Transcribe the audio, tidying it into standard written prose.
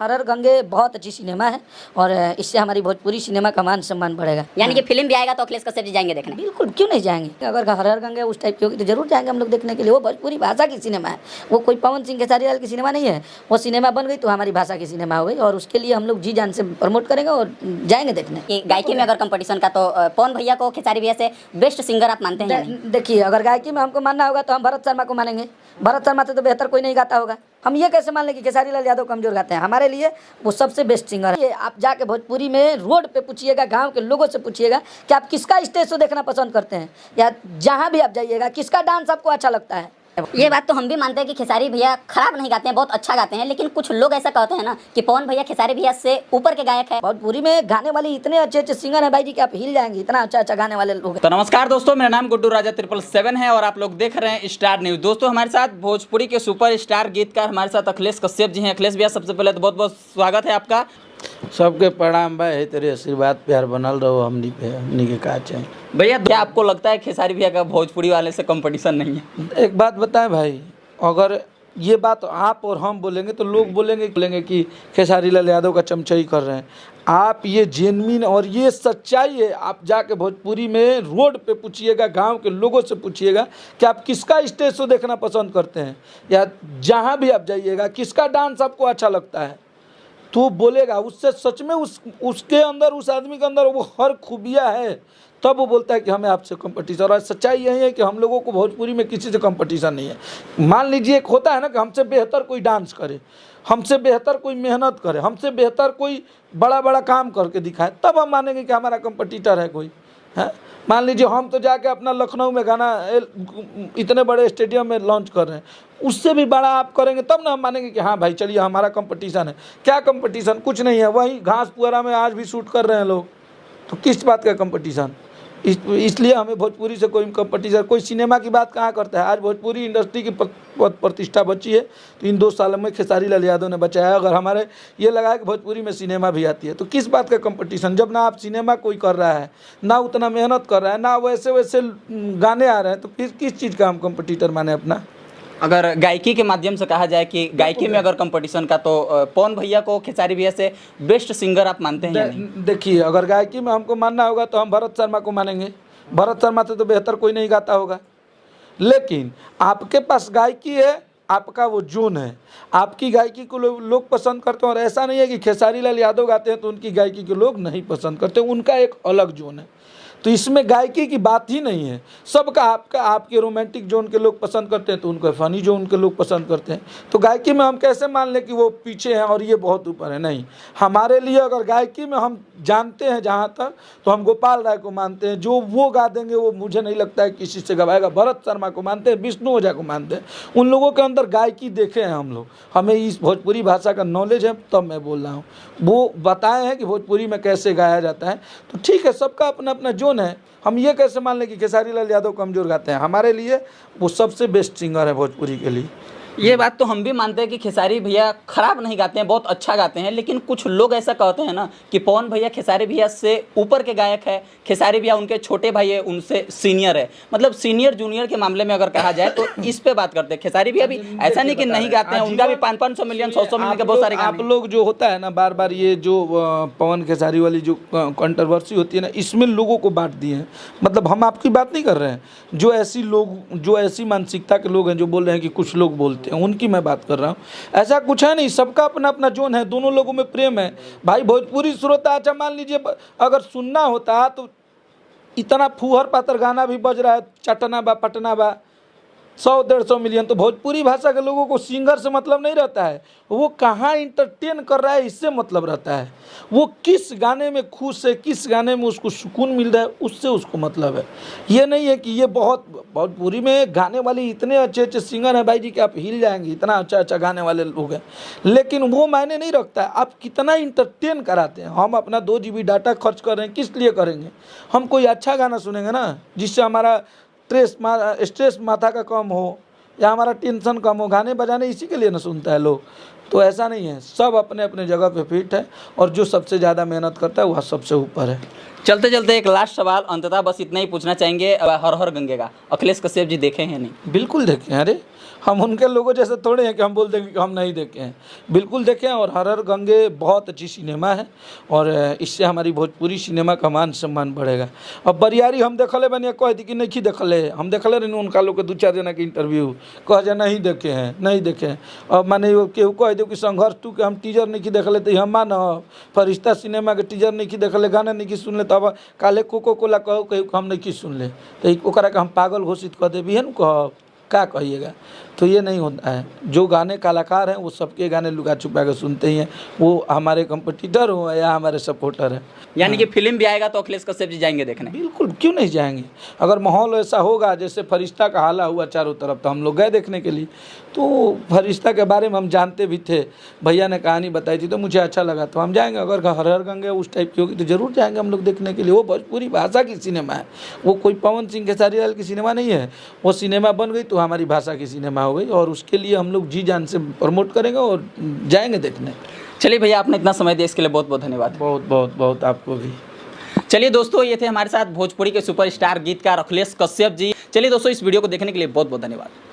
Horror Gange बहुत अच्छी cinema है और इससे हमारी भोजपुरी सिनेमा का मान सम्मान बढ़ेगा। यानी कि फिल्म भी आएगा तो अखिलेश कश्यप जी जाएंगे देखने? बिल्कुल, क्यों नहीं जाएंगे। अगर हरर गंगे उस टाइप की होगी तो जरूर जाएंगे हम लोग देखने के लिए। वो भोजपुरी भाषा की सिनेमा है, वो कोई पवन सिंह खेसारीलाल की सिनेमा नहीं है। वो सिनेमा बन गई तो हमारी भाषा की सिनेमा हो गई और उसके लिए हम लोग जी जान से प्रमोट करेंगे और जाएंगे देखने। कि गायकी में अगर कंपटीशन का तो पवन भैया को खेसारी भैया से बेस्ट सिंगर आप मानते हैं? देखिए, अगर गायकी में हमको मानना होगा तो हम भरत शर्मा को मानेंगे। भरत शर्मा से तो बेहतर कोई नहीं गाता होगा। हम ये कैसे मान लें कि खेसारी लाल यादव कमजोर गाते हैं? हमारे लिए वो सबसे बेस्ट सिंगर है। आप जाके भोजपुरी में रोड पे पूछिएगा, गांव के लोगों से पूछिएगा कि आप किसका स्टेज शो देखना पसंद करते हैं, या जहां भी आप जाइएगा किसका डांस आपको अच्छा लगता है। ये बात तो हम भी मानते हैं कि खेसारी भैया खराब नहीं गाते हैं, बहुत अच्छा गाते हैं, लेकिन कुछ लोग ऐसा कहते हैं ना कि पवन भैया खेसारी भैया से ऊपर के गायक है। भोजपुरी में गाने वाले इतने अच्छे अच्छे सिंगर हैं भाई जी कि आप हिल जाएंगे, इतना अच्छा अच्छा गाने वाले लोग। तो नमस्कार दोस्तों, मेरा नाम गुड्डू राजा 777 है और आप लोग देख रहे हैं स्टार न्यूज। दोस्तों, हमारे साथ भोजपुरी के सुपर स्टार गीतकार हमारे साथ अखिलेश कश्यप जी हैं। अखिलेश भैया, सबसे पहले तो बहुत बहुत स्वागत है आपका। सबके प्रणाम भाई, तेरे आशीर्वाद प्यार बनल रहो हमनी पे, हमनी के का चाहिए। भैया, क्या आपको लगता है खेसारी भैया का भोजपुरी वाले से कंपटीशन नहीं है? एक बात बताएं भाई, अगर ये बात आप और हम बोलेंगे तो लोग बोलेंगे कि खेसारी लाल यादव का चमचाई कर रहे हैं। आप ये जेन्युइन और ये सच्चाई है। आप जाके भोजपुरी में रोड पे पूछिएगा, गांव के लोगों से पूछिएगा कि आप किसका स्टेज शो देखना पसंद करते हैं, या जहां भी आप जाइएगा किसका डांस आपको अच्छा लगता है, तो बोलेगा। उससे सच में उसके अंदर, उस आदमी के अंदर वो हर खूबियाँ है, तब वो बोलता है कि हमें आपसे कंपटीशन। और सच्चाई यही है कि हम लोगों को भोजपुरी में किसी से कंपटीशन नहीं है। मान लीजिए एक होता है ना कि हमसे बेहतर कोई डांस करे, हमसे बेहतर कोई मेहनत करे, हमसे बेहतर कोई बड़ा बड़ा काम करके दिखाए, तब हम मानेंगे कि हमारा कंपटीटर है कोई है। मान लीजिए हम तो जाके अपना लखनऊ में गाना इतने बड़े स्टेडियम में लॉन्च कर रहे हैं, उससे भी बड़ा आप करेंगे तब ना हम मानेंगे कि हाँ भाई चलिए हमारा कंपटीशन है। क्या कंपटीशन? कुछ नहीं है। वही घास पुअरा में आज भी शूट कर रहे हैं लोग, तो किस बात का कंपटीशन? इसलिए हमें भोजपुरी से कोई कंपटीशन, कोई सिनेमा की बात कहाँ करता है। आज भोजपुरी इंडस्ट्री की प्रतिष्ठा बची है तो इन 2 सालों में खेसारी लाल यादव ने बचाया। अगर हमारे ये लगा है कि भोजपुरी में सिनेमा भी आती है, तो किस बात का कंपटीशन? जब ना आप सिनेमा कोई कर रहा है, ना उतना मेहनत कर रहा है, ना वैसे वैसे गाने आ रहे हैं, तो फिर किस चीज़ का हम कंपटीटर माने अपना? अगर गायकी के माध्यम से कहा जाए कि गायकी में अगर कंपटीशन का, तो पवन भैया को खेसारी भैया से बेस्ट सिंगर आप मानते हैं या नहीं? देखिए, अगर गायकी में हमको मानना होगा तो हम भरत शर्मा को मानेंगे। भरत शर्मा से तो बेहतर कोई नहीं गाता होगा। लेकिन आपके पास गायकी है, आपका वो जोन है, आपकी गायकी को लोग पसंद करते हैं। और ऐसा नहीं है कि खेसारी लाल यादव गाते हैं तो उनकी गायकी के लोग नहीं पसंद करते, उनका एक अलग जोन है। तो इसमें गायकी की बात ही नहीं है। सबका आपके रोमांटिक जोन के लोग पसंद करते हैं तो उनको फ़नी जोन के लोग पसंद करते हैं। तो गायकी में हम कैसे मान लें कि वो पीछे हैं और ये बहुत ऊपर है? नहीं। हमारे लिए अगर गायकी में हम जानते हैं जहाँ तक, तो हम गोपाल राय को मानते हैं। जो वो गा देंगे वो मुझे नहीं लगता है किसी से गवाएगा। भरत शर्मा को मानते हैं, विष्णु ओझा को मानते हैं। उन लोगों के अंदर गायकी देखे हैं हम लोग, हमें इस भोजपुरी भाषा का नॉलेज है, तब मैं बोल रहा हूँ। वो बताए हैं कि भोजपुरी में कैसे गाया जाता है। तो ठीक है, सबका अपना अपना जोन है। हम ये कैसे मान लें कि खेसारी लाल यादव कमज़ोर गाते हैं? हमारे लिए वो सबसे बेस्ट सिंगर है भोजपुरी के लिए। ये बात तो हम भी मानते हैं कि खेसारी भैया खराब नहीं गाते हैं, बहुत अच्छा गाते हैं, लेकिन कुछ लोग ऐसा कहते हैं ना कि पवन भैया खेसारी भैया से ऊपर के गायक है, खेसारी भैया उनके छोटे भाई है, उनसे सीनियर है। मतलब सीनियर जूनियर के मामले में अगर कहा जाए तो इस पे बात करते हैं। खेसारी भैया भी ऐसा नहीं कि नहीं गाते हैं, उनका भी 500 मिलियन 100 मिलियन के बहुत सारे गाने। आप लोग जो होता है ना, बार बार ये जो पवन खेसारी वाली जो कंट्रोवर्सी होती है ना, इसमें लोगों को बांट दिए हैं। मतलब हम आपकी बात नहीं कर रहे हैं, जो ऐसी मानसिकता के लोग हैं जो बोल रहे हैं कि कुछ लोग बोलते हैं, उनकी मैं बात कर रहा हूँ। ऐसा कुछ है नहीं, सबका अपना अपना जोन है, दोनों लोगों में प्रेम है भाई। भोजपुरी श्रोता, अच्छा मान लीजिए अगर सुनना होता तो इतना फूहर पातर गाना भी बज रहा है, चटना बा पटना बा, 100-150 मिलियन। तो भोजपुरी भाषा के लोगों को सिंगर से मतलब नहीं रहता है, वो कहाँ इंटरटेन कर रहा है इससे मतलब रहता है। वो किस गाने में खुश है, किस गाने में उसको सुकून मिल रहा है, उससे उसको मतलब है। ये नहीं है कि ये भोजपुरी में गाने वाले इतने अच्छे अच्छे सिंगर हैं भाई जी कि आप हिल जाएंगे, इतना अच्छा अच्छा गाने वाले लोग हैं। लेकिन वो मायने नहीं रखता है आप कितना इंटरटेन कराते हैं। हम अपना 2 GB डाटा खर्च कर रहे हैं, किस लिए करेंगे? हम कोई अच्छा गाना सुनेंगे ना, जिससे हमारा स्ट्रेस माथा का कम हो या हमारा टेंशन कम हो। गाने बजाने इसी के लिए ना सुनता है लोग। तो ऐसा नहीं है, सब अपने अपने जगह पे फिट है और जो सबसे ज़्यादा मेहनत करता है वह सबसे ऊपर है। चलते चलते एक लास्ट सवाल, अंततः बस इतना ही पूछना चाहेंगे, हर हर गंगे का अखिलेश कश्यप जी देखे हैं नहीं? बिल्कुल देखे हैं। अरे हम उनके लोगों जैसे थोड़े हैं कि हम बोल देंगे कि हम नहीं देखे हैं, बिल्कुल देखे हैं। और हर हर गंगे बहुत अच्छी सिनेमा है और इससे हमारी भोजपुरी सिनेमा का मान सम्मान बढ़ेगा। अब बरियारी हम देखले बनिए कह दी कि नहीं देखले, हम देखले रही उनका लोग के 2-4 जना के इंटरव्यू कह जा नहीं देखे हैं, नहीं देखे हैं। अब माने केहू कह दो कि संघर्ष 2 के हम टीजर नहीं देखले तो हम मान, फरिश्ता सिनेमा के टीजर नहीं देखले, गाना नहीं सुनले, तब काले कोको कोला कहो कहू हम नहीं सुनले तो ओकरा के हम पागल घोषित कर देवी है न, कह क्या कहिएगा। तो ये नहीं होता है। जो गाने कलाकार हैं वो सबके गाने लुका छुपा के सुनते ही हैं, वो हमारे कंपटीटर हो या हमारे सपोर्टर हैं। यानी कि फिल्म भी आएगा तो अखिलेश कश्यप जी जाएंगे देखने? बिल्कुल, क्यों नहीं जाएंगे। अगर माहौल ऐसा होगा जैसे फरिश्ता का हाला हुआ चारों तरफ, तो हम लोग गए देखने के लिए। तो फरिश्ता के बारे में हम जानते भी थे, भैया ने कहानी बताई थी तो मुझे अच्छा लगा, तो हम जाएंगे। अगर हर हर गंगे उस टाइप की होगी तो ज़रूर जाएंगे हम लोग देखने के लिए। वो भोजपुरी भाषा की सिनेमा है, वो कोई पवन सिंह खेसारी लाल की सिनेमा नहीं है। वो सिनेमा बन गई तो हमारी भाषा की सिनेमा हो गई और उसके लिए हम लोग जी जान से प्रमोट करेंगे और जाएंगे देखने। चलिए भैया, आपने इतना समय दिया इसके लिए बहुत बहुत धन्यवाद। बहुत बहुत बहुत आपको भी। चलिए दोस्तों, ये थे हमारे साथ भोजपुरी के सुपरस्टार गीतकार अखिलेश कश्यप जी। चलिए दोस्तों, इस वीडियो को देखने के लिए बहुत बहुत धन्यवाद।